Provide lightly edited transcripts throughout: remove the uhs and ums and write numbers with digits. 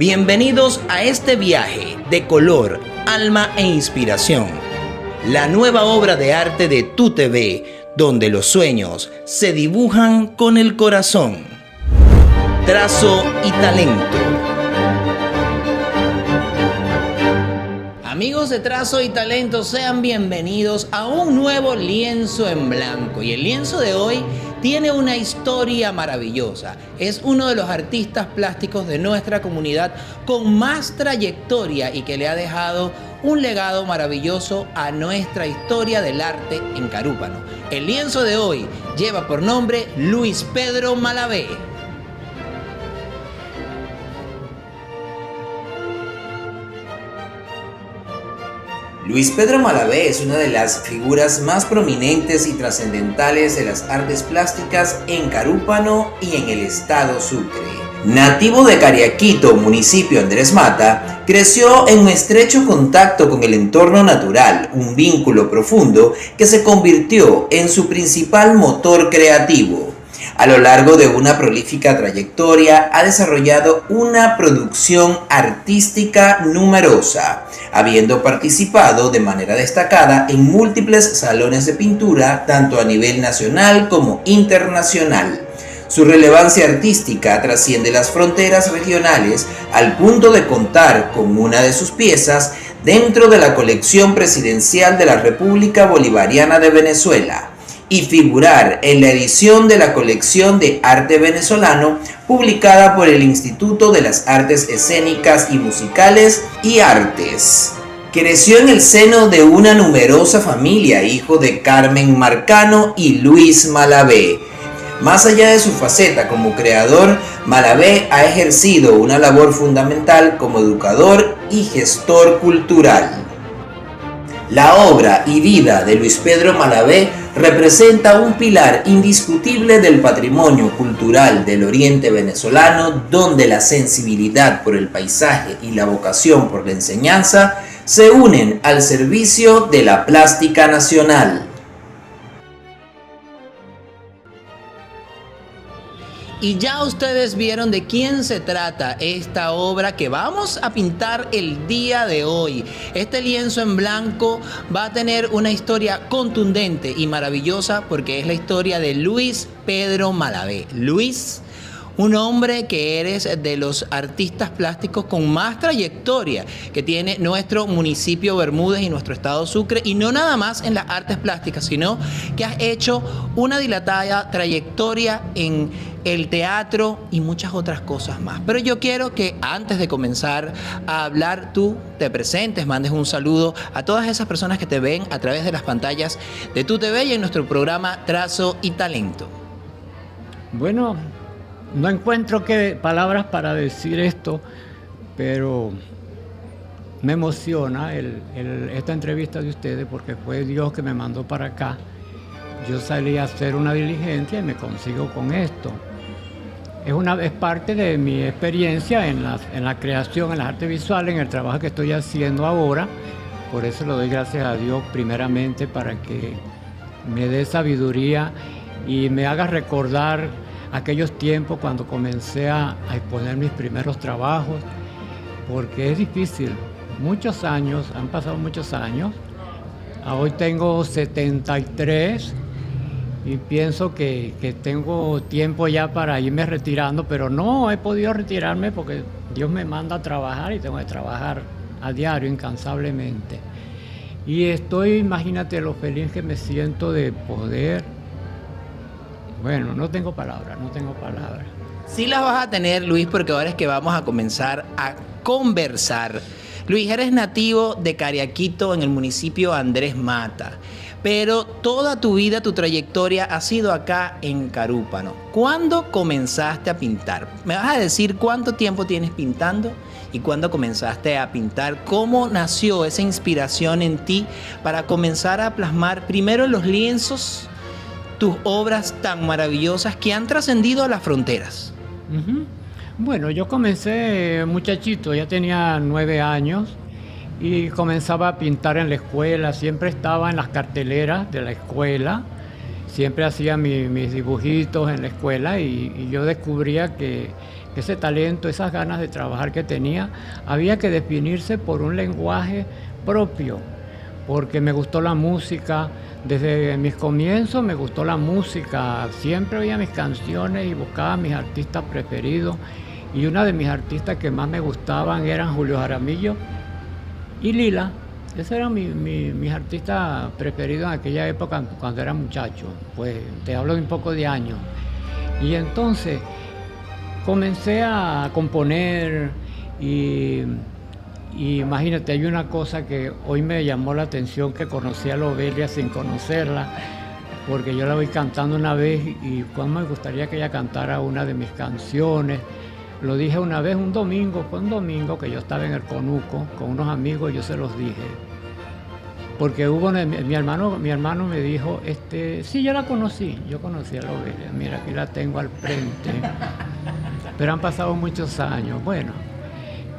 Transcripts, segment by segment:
Bienvenidos a este viaje de color, alma e inspiración. La nueva obra de arte de TUTV, donde los sueños se dibujan con el corazón. Trazo y talento. Amigos de Trazo y Talento, sean bienvenidos a un nuevo lienzo en blanco. Y el lienzo de hoy tiene una historia maravillosa. Es uno de los artistas plásticos de nuestra comunidad con más trayectoria y que le ha dejado un legado maravilloso a nuestra historia del arte en Carúpano. El lienzo de hoy lleva por nombre Luis Pedro Malavé. Luis Pedro Malavé es una de las figuras más prominentes y trascendentales de las artes plásticas en Carúpano y en el estado Sucre. Nativo de Cariaquito, municipio Andrés Mata, creció en un estrecho contacto con el entorno natural, un vínculo profundo que se convirtió en su principal motor creativo. A lo largo de una prolífica trayectoria ha desarrollado una producción artística numerosa, habiendo participado de manera destacada en múltiples salones de pintura, tanto a nivel nacional como internacional. Su relevancia artística trasciende las fronteras regionales al punto de contar con una de sus piezas dentro de la colección presidencial de la República Bolivariana de Venezuela y figurar en la edición de la colección de arte venezolano publicada por el Instituto de las Artes Escénicas y Musicales y Artes. Creció en el seno de una numerosa familia, hijo de Carmen Marcano y Luis Malavé. Más allá de su faceta como creador, Malavé ha ejercido una labor fundamental como educador y gestor cultural. La obra y vida de Luis Pedro Malavé representa un pilar indiscutible del patrimonio cultural del oriente venezolano, donde la sensibilidad por el paisaje y la vocación por la enseñanza se unen al servicio de la plástica nacional. Y ya ustedes vieron de quién se trata esta obra que vamos a pintar el día de hoy. Este lienzo en blanco va a tener una historia contundente y maravillosa porque es la historia de Luis Pedro Malavé. Luis, un hombre que eres de los artistas plásticos con más trayectoria que tiene nuestro municipio Bermúdez y nuestro estado Sucre, y no nada más en las artes plásticas, sino que has hecho una dilatada trayectoria en el teatro y muchas otras cosas más. Pero yo quiero que antes de comenzar a hablar, tú te presentes, mandes un saludo a todas esas personas que te ven a través de las pantallas de TUTV y en nuestro programa Trazo y Talento. Bueno, no encuentro palabras para decir esto, pero me emociona esta entrevista de ustedes porque fue Dios que me mandó para acá. Yo salí a hacer una diligencia y me consigo con esto. Es parte de mi experiencia en la creación, en las artes visuales, en el trabajo que estoy haciendo ahora. Por eso le doy gracias a Dios primeramente para que me dé sabiduría y me haga recordar aquellos tiempos cuando comencé a exponer mis primeros trabajos, porque es difícil. Muchos años, han pasado muchos años. Hoy tengo 73 y pienso que tengo tiempo ya para irme retirando, pero no he podido retirarme porque Dios me manda a trabajar y tengo que trabajar a diario, incansablemente. Y imagínate lo feliz que me siento de poder. Bueno, no tengo palabras. Sí las vas a tener, Luis, porque ahora es que vamos a comenzar a conversar. Luis, eres nativo de Cariaquito en el municipio Andrés Mata, pero toda tu vida, tu trayectoria ha sido acá en Carúpano. ¿Cuándo comenzaste a pintar? ¿Me vas a decir cuánto tiempo tienes pintando y cuándo comenzaste a pintar? ¿Cómo nació esa inspiración en ti para comenzar a plasmar primero en los lienzos tus obras tan maravillosas que han trascendido a las fronteras? Bueno, yo comencé muchachito, ya tenía 9 años y comenzaba a pintar en la escuela, siempre estaba en las carteleras de la escuela, siempre hacía mis dibujitos en la escuela y yo descubría que ese talento, esas ganas de trabajar que tenía, había que definirse por un lenguaje propio, porque me gustó la música. Desde mis comienzos me gustó la música, siempre oía mis canciones y buscaba a mis artistas preferidos, y una de mis artistas que más me gustaban eran Julio Jaramillo y Lila. Esos eran mis artistas preferidos en aquella época cuando era muchacho, pues te hablo de un poco de años. Y entonces comencé a componer y imagínate, hay una cosa que hoy me llamó la atención, que conocí a Lobelia sin conocerla, porque yo la voy cantando una vez y cuando me gustaría que ella cantara una de mis canciones. Lo dije una vez, fue un domingo que yo estaba en el Conuco con unos amigos, yo se los dije. Porque mi hermano me dijo, sí, yo conocí a Lobelia, mira, aquí la tengo al frente. Pero han pasado muchos años, bueno.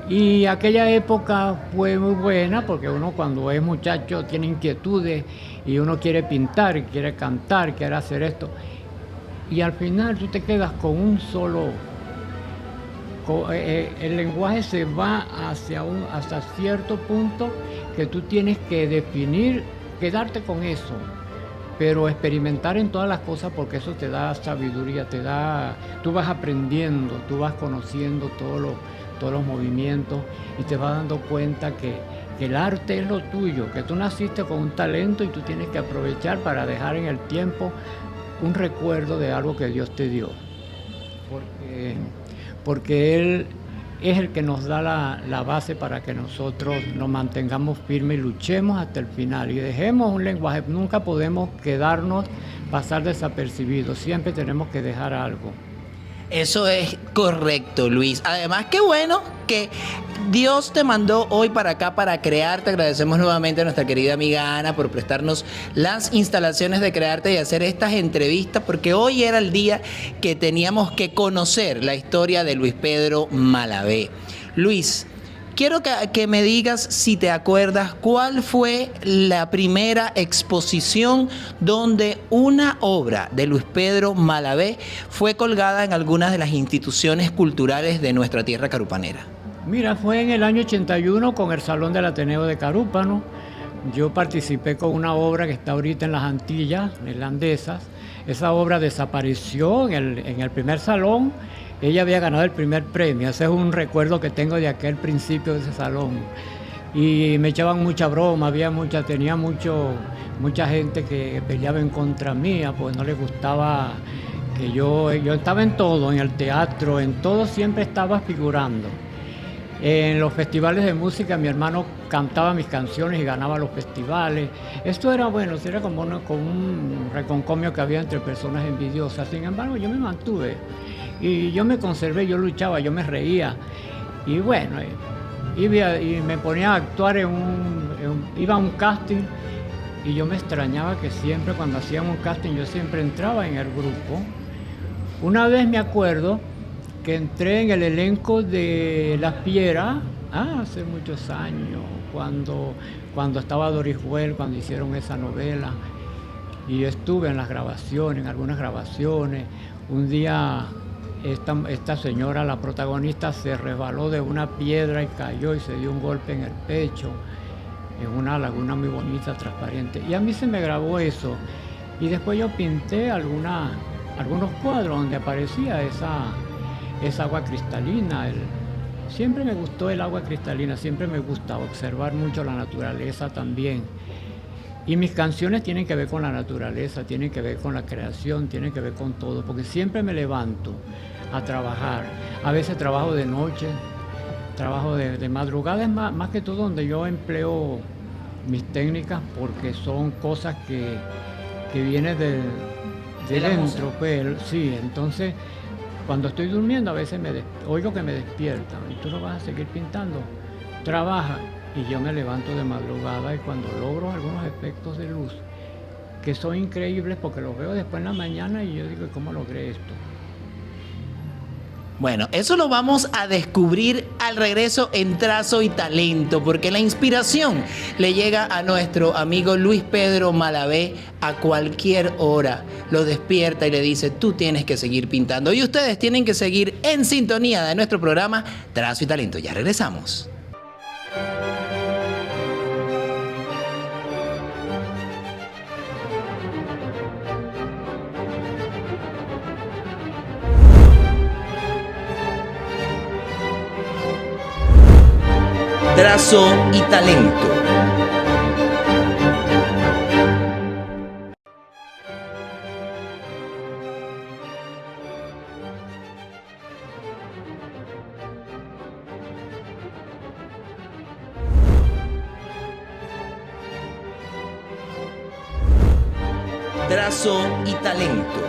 Y aquella época fue muy buena porque uno cuando es muchacho tiene inquietudes y uno quiere pintar, quiere cantar, quiere hacer esto. Y al final tú te quedas con un solo... el lenguaje se va hasta cierto punto que tú tienes que definir, quedarte con eso, pero experimentar en todas las cosas, porque eso te da sabiduría, tú vas aprendiendo, tú vas conociendo todos los movimientos y te vas dando cuenta que el arte es lo tuyo, que tú naciste con un talento y tú tienes que aprovechar para dejar en el tiempo un recuerdo de algo que Dios te dio. Porque Él es el que nos da la base para que nosotros nos mantengamos firmes y luchemos hasta el final y dejemos un lenguaje. Nunca podemos pasar desapercibidos, siempre tenemos que dejar algo. Eso es correcto, Luis. Además, qué bueno que Dios te mandó hoy para acá para Crearte. Agradecemos nuevamente a nuestra querida amiga Ana por prestarnos las instalaciones de Crearte y hacer estas entrevistas, porque hoy era el día que teníamos que conocer la historia de Luis Pedro Malavé. Luis, quiero que me digas, si te acuerdas, cuál fue la primera exposición donde una obra de Luis Pedro Malavé fue colgada en algunas de las instituciones culturales de nuestra tierra carupanera. Mira, fue en el año 81 con el Salón del Ateneo de Carúpano. Yo participé con una obra que está ahorita en las Antillas Neerlandesas. Esa obra desapareció en el primer salón. Ella había ganado el primer premio. Ese es un recuerdo que tengo de aquel principio de ese salón. Y me echaban mucha broma, tenía mucha gente que peleaba en contra mía, pues no les gustaba que yo estaba en todo, en el teatro, en todo siempre estaba figurando. En los festivales de música mi hermano cantaba mis canciones y ganaba los festivales. Esto era bueno, era como un reconcomio que había entre personas envidiosas. Sin embargo, yo me mantuve. Y yo me conservé, yo luchaba, yo me reía. Y bueno, y me ponía a actuar iba a un casting y yo me extrañaba que siempre cuando hacían un casting yo siempre entraba en el grupo. Una vez me acuerdo que entré en el elenco de Las Fieras, hace muchos años, cuando estaba Doris Huel, cuando hicieron esa novela. Y estuve en algunas grabaciones. Un día esta señora, la protagonista, se resbaló de una piedra y cayó y se dio un golpe en el pecho, en una laguna muy bonita, transparente. Y a mí se me grabó eso. Y después yo pinté algunos cuadros donde aparecía esa agua cristalina. Siempre me gustó el agua cristalina, siempre me gusta observar mucho la naturaleza también. Y mis canciones tienen que ver con la naturaleza, tienen que ver con la creación, tienen que ver con todo, porque siempre me levanto a trabajar. A veces trabajo de noche, trabajo de madrugada, es más que todo donde yo empleo mis técnicas, porque son cosas que vienen de dentro, pues, sí. Entonces, cuando estoy durmiendo a veces oigo que me despiertan. ¿Y tú no vas a seguir pintando? Trabaja. Y yo me levanto de madrugada y cuando logro algunos efectos de luz que son increíbles, porque los veo después en la mañana y yo digo, ¿cómo logré esto? Bueno, eso lo vamos a descubrir al regreso en Trazo y Talento, porque la inspiración le llega a nuestro amigo Luis Pedro Malavé a cualquier hora. Lo despierta y le dice, tú tienes que seguir pintando. Y ustedes tienen que seguir en sintonía de nuestro programa Trazo y Talento. Ya regresamos. Trazo y Talento. Trazo y Talento.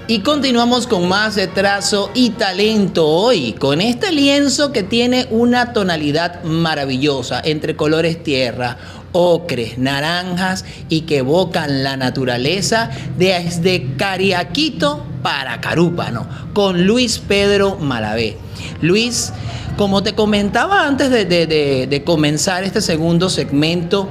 Y continuamos con más de Trazo y Talento hoy, con este lienzo que tiene una tonalidad maravillosa entre colores tierra, ocres, naranjas y que evocan la naturaleza desde Cariaquito para Carúpano, con Luis Pedro Malavé. Luis, como te comentaba antes de comenzar este segundo segmento,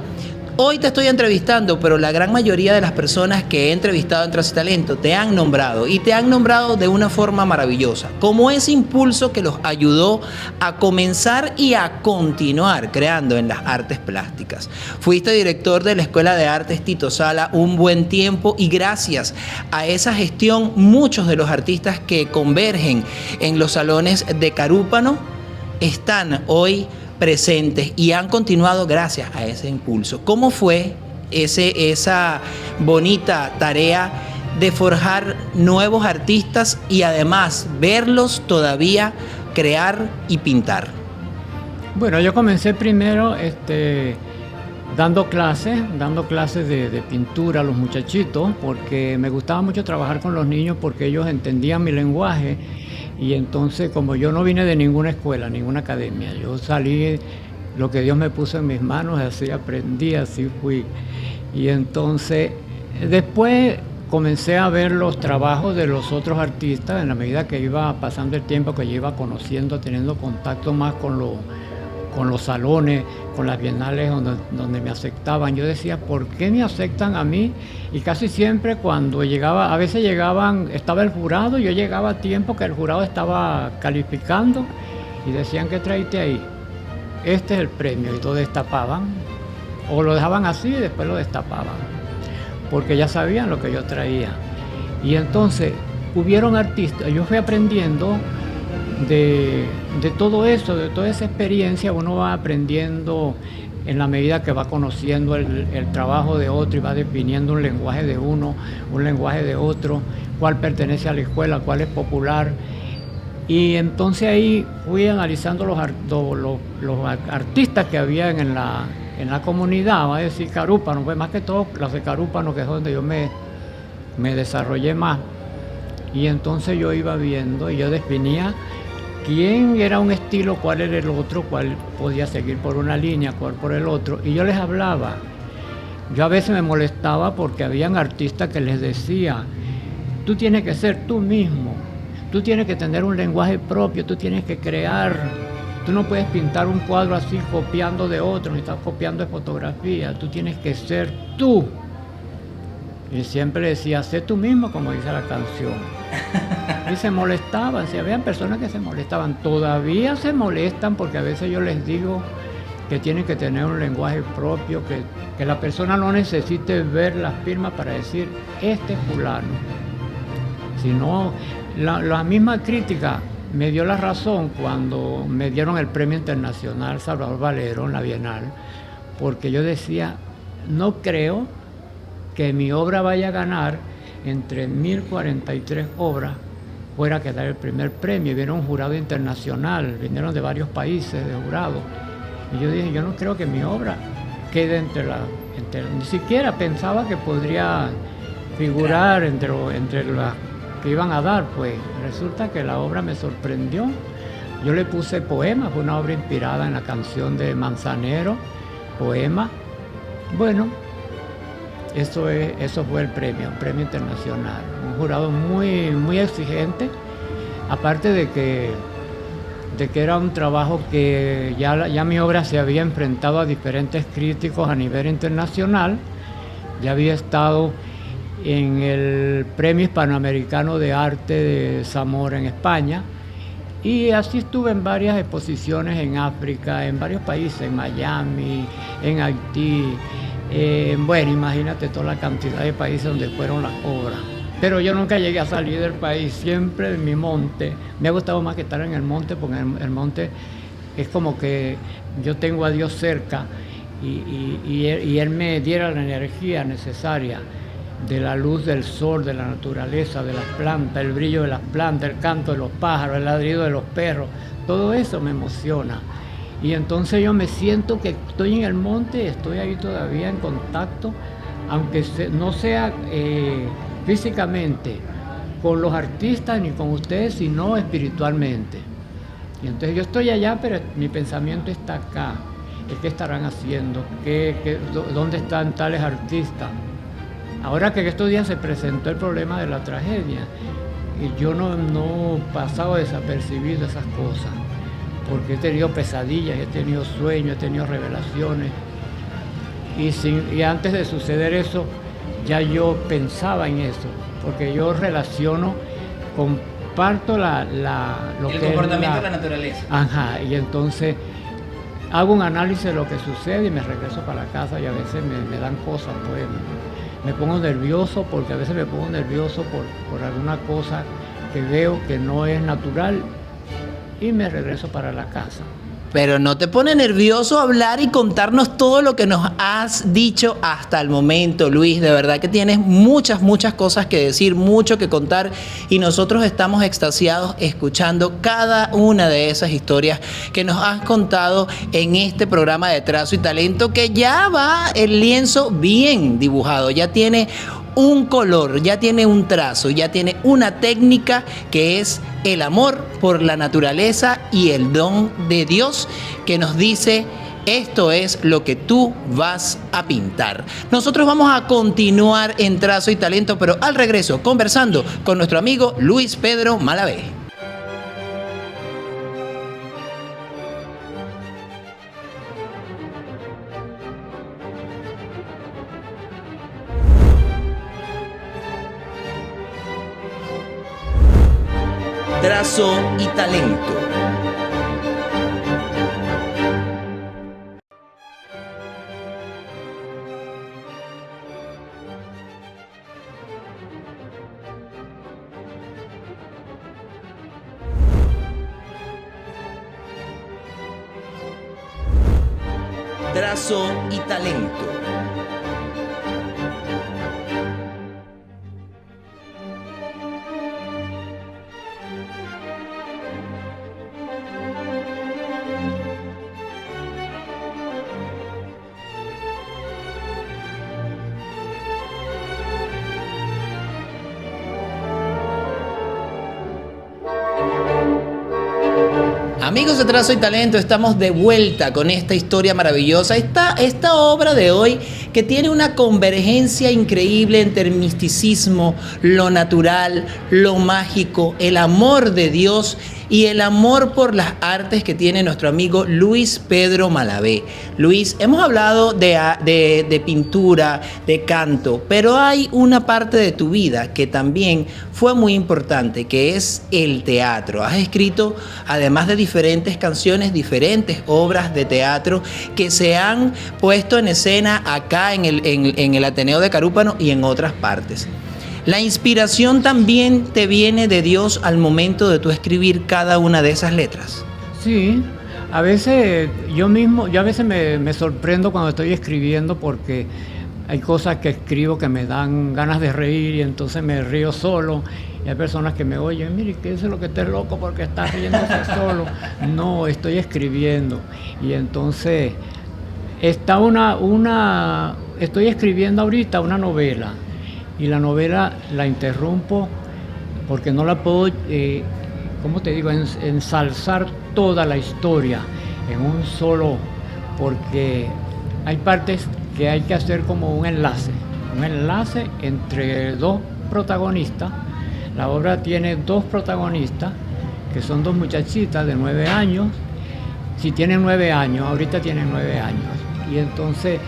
hoy te estoy entrevistando, pero la gran mayoría de las personas que he entrevistado en Trazo y Talento te han nombrado y te han nombrado de una forma maravillosa, como ese impulso que los ayudó a comenzar y a continuar creando en las artes plásticas. Fuiste director de la Escuela de Artes Tito Sala un buen tiempo y gracias a esa gestión muchos de los artistas que convergen en los salones de Carúpano están hoy presentes y han continuado gracias a ese impulso. ¿Cómo fue esa bonita tarea de forjar nuevos artistas y además verlos todavía crear y pintar? Bueno, yo comencé primero dando clases de pintura a los muchachitos, porque me gustaba mucho trabajar con los niños porque ellos entendían mi lenguaje. Y entonces, como yo no vine de ninguna escuela, ninguna academia, yo salí, lo que Dios me puso en mis manos, así aprendí, así fui. Y entonces, después comencé a ver los trabajos de los otros artistas, en la medida que iba pasando el tiempo, que yo iba conociendo, teniendo contacto más con los salones, con las bienales donde me aceptaban. Yo decía, ¿por qué me aceptan a mí? Y casi siempre cuando llegaba, a veces estaba el jurado, yo llegaba a tiempo que el jurado estaba calificando y decían, ¿qué traíste ahí? Este es el premio, y lo destapaban, o lo dejaban así y después lo destapaban, porque ya sabían lo que yo traía. Y entonces hubieron artistas, yo fui aprendiendo de todo eso, de toda esa experiencia. Uno va aprendiendo en la medida que va conociendo el trabajo de otro y va definiendo un lenguaje de uno, un lenguaje de otro, cuál pertenece a la escuela, cuál es popular. Y entonces ahí fui analizando los artistas que había en la comunidad, va a decir Carúpano, pues más que todo los de Carúpano, que es donde yo me desarrollé más. Y entonces yo iba viendo y yo definía quién era un estilo, cuál era el otro, cuál podía seguir por una línea, cuál por el otro. Y yo les hablaba. Yo a veces me molestaba porque habían artistas que les decía, tú tienes que ser tú mismo, tú tienes que tener un lenguaje propio, tú tienes que crear. Tú no puedes pintar un cuadro así copiando de otro, ni estás copiando de fotografía, tú tienes que ser tú. Y siempre decía, sé tú mismo, como dice la canción. Y se molestaban, si habían personas que se molestaban, todavía se molestan porque a veces yo les digo que tienen que tener un lenguaje propio, que la persona no necesite ver las firmas para decir, este es fulano. Sino, la misma crítica me dio la razón cuando me dieron el Premio Internacional Salvador Valero en la Bienal, porque yo decía, no creo que mi obra vaya a ganar entre 1043 obras fuera a quedar el primer premio. Vino un jurado internacional, vinieron de varios países de jurado. Y yo dije, yo no creo que mi obra quede Ni siquiera pensaba que podría figurar entre las que iban a dar, pues resulta que la obra me sorprendió. Yo le puse poema, fue una obra inspirada en la canción de Manzanero, poema. Bueno, eso fue el premio, un premio internacional. Un jurado muy, muy exigente, aparte de que era un trabajo que ya mi obra se había enfrentado a diferentes críticos a nivel internacional. Ya había estado en el Premio Hispanoamericano de Arte de Zamora en España, y así estuve en varias exposiciones en África, en varios países, en Miami, en Haití. Bueno, imagínate toda la cantidad de países donde fueron las obras. Pero yo nunca llegué a salir del país, siempre en mi monte. Me ha gustado más que estar en el monte, porque el monte es como que yo tengo a Dios cerca y Él me diera la energía necesaria de la luz del sol, de la naturaleza, de las plantas, el brillo de las plantas, el canto de los pájaros, el ladrido de los perros. Todo eso me emociona. Y entonces yo me siento que estoy en el monte, estoy ahí todavía en contacto, aunque no sea físicamente con los artistas ni con ustedes, sino espiritualmente. Y entonces yo estoy allá, pero mi pensamiento está acá. ¿Qué estarán haciendo? ¿Dónde están tales artistas? Ahora que estos días se presentó el problema de la tragedia, y yo no he pasado desapercibido esas cosas, porque he tenido pesadillas, he tenido sueños, he tenido revelaciones, y antes de suceder eso, ya yo pensaba en eso, porque yo relaciono, comparto el comportamiento de la naturaleza. Ajá, y entonces hago un análisis de lo que sucede y me regreso para la casa, y a veces me dan cosas, pues me pongo nervioso, porque a veces me pongo nervioso por alguna cosa que veo que no es natural, y me regreso para la casa. Pero no te pone nervioso hablar y contarnos todo lo que nos has dicho hasta el momento, Luis. De verdad que tienes muchas cosas que decir, mucho que contar, y nosotros estamos extasiados escuchando cada una de esas historias que nos has contado en este programa de Trazo y Talento, que ya va el lienzo bien dibujado, ya tiene un color, ya tiene un trazo, ya tiene una técnica, que es el amor por la naturaleza y el don de Dios, que nos dice: esto es lo que tú vas a pintar. Nosotros vamos a continuar en Trazo y Talento, pero al regreso conversando con nuestro amigo Luis Pedro Malavé. Trazo y Talento. Trazo y Talento. Amigos de Trazo y Talento, estamos de vuelta con esta historia maravillosa, esta obra de hoy, que tiene una convergencia increíble entre el misticismo, lo natural, lo mágico, el amor de Dios y el amor por las artes que tiene nuestro amigo Luis Pedro Malavé. Luis, hemos hablado de pintura, de canto, pero hay una parte de tu vida que también fue muy importante, que es el teatro. Has escrito, además de diferentes canciones, diferentes obras de teatro que se han puesto en escena acá en el Ateneo de Carúpano y en otras partes. ¿La inspiración también te viene de Dios al momento de tú escribir cada una de esas letras? Sí, a veces yo a veces me sorprendo cuando estoy escribiendo, porque hay cosas que escribo que me dan ganas de reír, y entonces me río solo. Y hay personas que me oyen: mire, ¿qué es lo que estés loco porque estás riéndose solo? No, estoy escribiendo. Y entonces Está estoy escribiendo ahorita una novela y la novela la interrumpo porque no la puedo, ¿cómo te digo?, ensalzar toda la historia en un solo, porque hay partes que hay que hacer como un enlace entre dos protagonistas. La obra tiene dos protagonistas, que son dos muchachitas de 9 años. Si tienen 9 años, ahorita tienen 9 años. Y entonces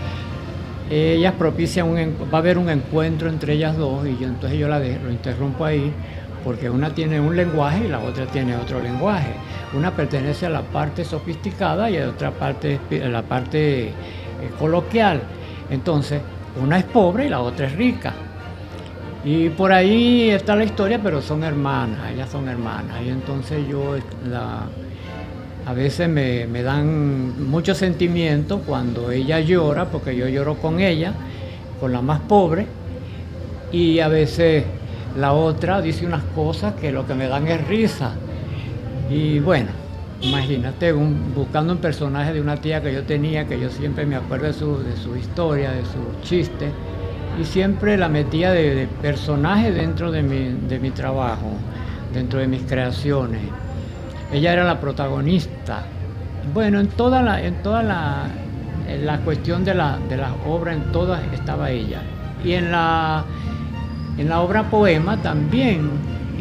ellas propician, va a haber un encuentro entre ellas dos, y entonces yo lo interrumpo ahí, porque una tiene un lenguaje y la otra tiene otro lenguaje. Una pertenece a la parte sofisticada y a otra parte, la parte coloquial. Entonces, una es pobre y la otra es rica. Y por ahí está la historia, pero son hermanas, ellas son hermanas. Y entonces a veces me dan mucho sentimiento cuando ella llora, porque yo lloro con ella, con la más pobre, y a veces la otra dice unas cosas que lo que me dan es risa. Y bueno, imagínate, buscando un personaje de una tía que yo tenía, que yo siempre me acuerdo de su historia, de sus chistes, y siempre la metía de personaje dentro de mi trabajo, dentro de mis creaciones. Ella era la protagonista. Bueno, en toda la cuestión de las obras, en todas estaba ella. Y en la obra poema también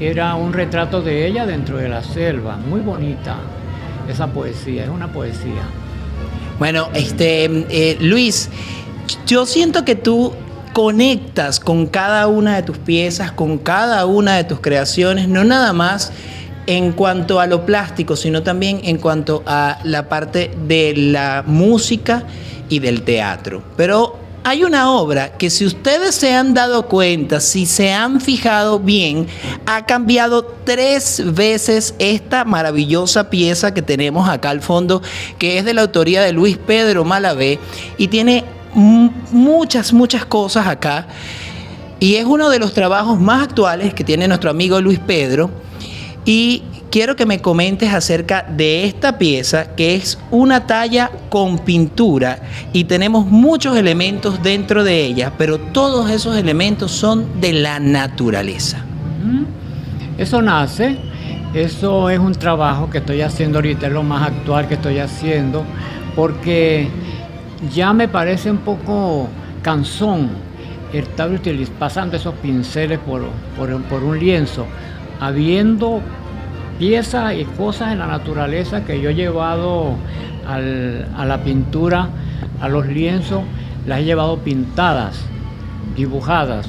era un retrato de ella dentro de la selva. Muy bonita esa poesía, es una poesía. Bueno, Luis, yo siento que tú conectas con cada una de tus piezas, con cada una de tus creaciones, no nada más en cuanto a lo plástico, sino también en cuanto a la parte de la música y del teatro. Pero hay una obra que, si ustedes se han dado cuenta, si se han fijado bien, ha cambiado 3 veces esta maravillosa pieza que tenemos acá al fondo, que es de la autoría de Luis Pedro Malavé, y tiene muchas cosas acá, y es uno de los trabajos más actuales que tiene nuestro amigo Luis Pedro. Y quiero que me comentes acerca de esta pieza, que es una talla con pintura, y tenemos muchos elementos dentro de ella, pero todos esos elementos son de la naturaleza. Eso es un trabajo que estoy haciendo ahorita, es lo más actual que estoy haciendo, porque ya me parece un poco cansón estar pasando esos pinceles por un lienzo, habiendo piezas y cosas en la naturaleza que yo he llevado a la pintura, a los lienzos, las he llevado pintadas, dibujadas,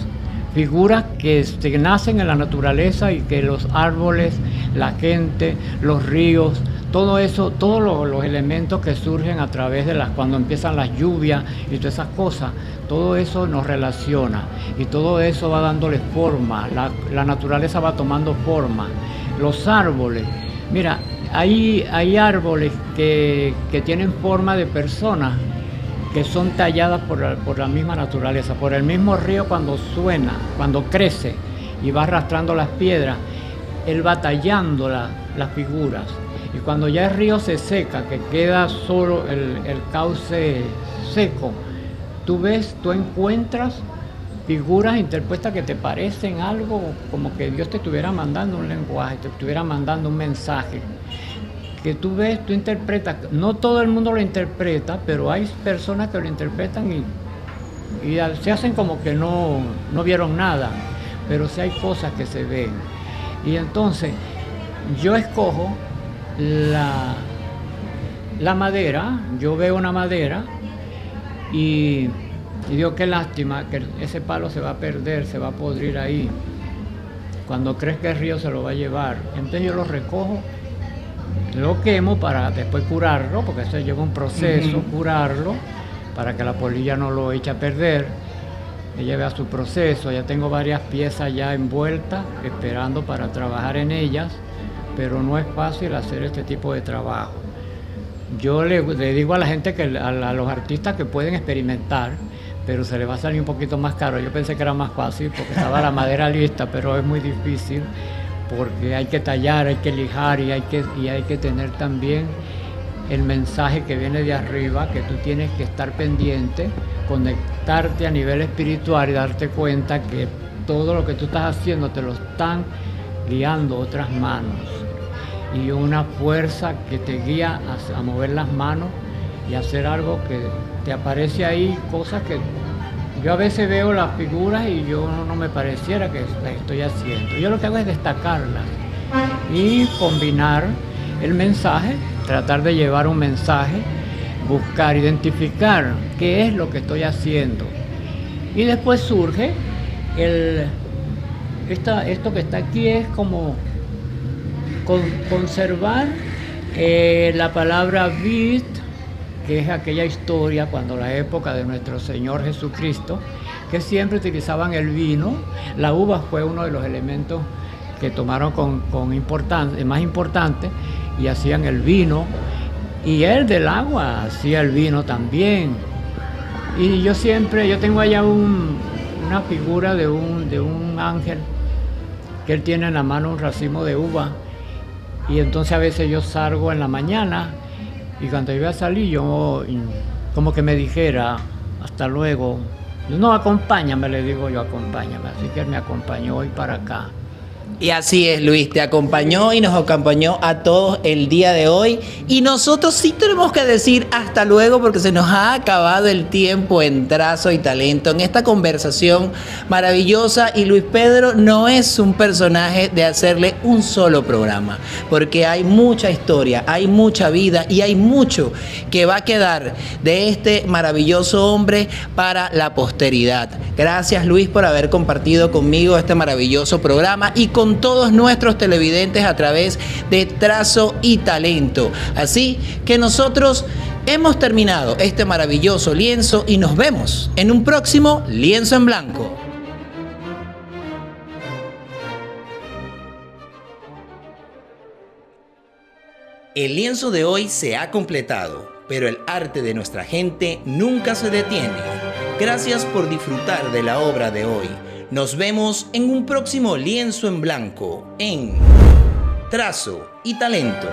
figuras que nacen en la naturaleza y que los árboles, la gente, los ríos, todo eso, todos los elementos que surgen a través de cuando empiezan las lluvias y todas esas cosas, todo eso nos relaciona y todo eso va dándole forma, la naturaleza va tomando forma. Los árboles, mira, hay árboles que tienen forma de personas, que son talladas por la misma naturaleza, por el mismo río cuando suena, cuando crece y va arrastrando las piedras, él va tallando las figuras. Y cuando ya el río se seca, que queda solo el cauce seco, tú encuentras figuras interpuestas que te parecen algo como que Dios te estuviera mandando un lenguaje, te estuviera mandando un mensaje. Que tú ves, tú interpretas, no todo el mundo lo interpreta, pero hay personas que lo interpretan y se hacen como que no vieron nada, pero sí hay cosas que se ven. Y entonces yo escojo la madera, yo veo una madera y digo, qué lástima que ese palo se va a perder, se va a podrir ahí. Cuando crees que el río se lo va a llevar, entonces yo lo recojo, lo quemo para después curarlo, porque eso lleva un proceso, curarlo, para que la polilla no lo eche a perder. Ella vea su proceso, ya tengo varias piezas ya envueltas, esperando para trabajar en ellas, pero no es fácil hacer este tipo de trabajo. Yo le digo a la gente, a los artistas, que pueden experimentar, pero se le va a salir un poquito más caro. Yo pensé que era más fácil porque estaba la madera lista, pero es muy difícil porque hay que tallar, hay que lijar y hay que tener también el mensaje que viene de arriba, que tú tienes que estar pendiente, conectarte a nivel espiritual y darte cuenta que todo lo que tú estás haciendo te lo están guiando otras manos. Y una fuerza que te guía a mover las manos y hacer algo que te aparece ahí, cosas que yo a veces veo las figuras y yo no me pareciera que las estoy haciendo. Yo lo que hago es destacarlas y combinar el mensaje, tratar de llevar un mensaje, buscar, identificar qué es lo que estoy haciendo. Y después surge esto que está aquí, es como conservar la palabra vid, que es aquella historia cuando la época de nuestro Señor Jesucristo, que siempre utilizaban el vino. La uva fue uno de los elementos que tomaron con importancia, más importante, y hacían el vino, y él del agua hacía el vino también. Y yo tengo allá una figura de un ángel, que él tiene en la mano un racimo de uva, y entonces a veces yo salgo en la mañana, y cuando yo iba a salir, yo como que me dijera, hasta luego. No, acompáñame, le digo yo, acompáñame. Así que él me acompañó hoy para acá. Y así es, Luis, te acompañó y nos acompañó a todos el día de hoy. Y nosotros sí tenemos que decir hasta luego, porque se nos ha acabado el tiempo en Trazo y Talento, en esta conversación maravillosa. Y Luis Pedro no es un personaje de hacerle un solo programa, porque hay mucha historia, hay mucha vida y hay mucho que va a quedar de este maravilloso hombre para la posteridad. Gracias, Luis, por haber compartido conmigo este maravilloso programa y con todos nuestros televidentes a través de Trazo y Talento. Así que nosotros hemos terminado este maravilloso lienzo y nos vemos en un próximo Lienzo en Blanco. El lienzo de hoy se ha completado, pero el arte de nuestra gente nunca se detiene. Gracias por disfrutar de la obra de hoy. Nos vemos en un próximo Lienzo en Blanco en Trazo y Talento.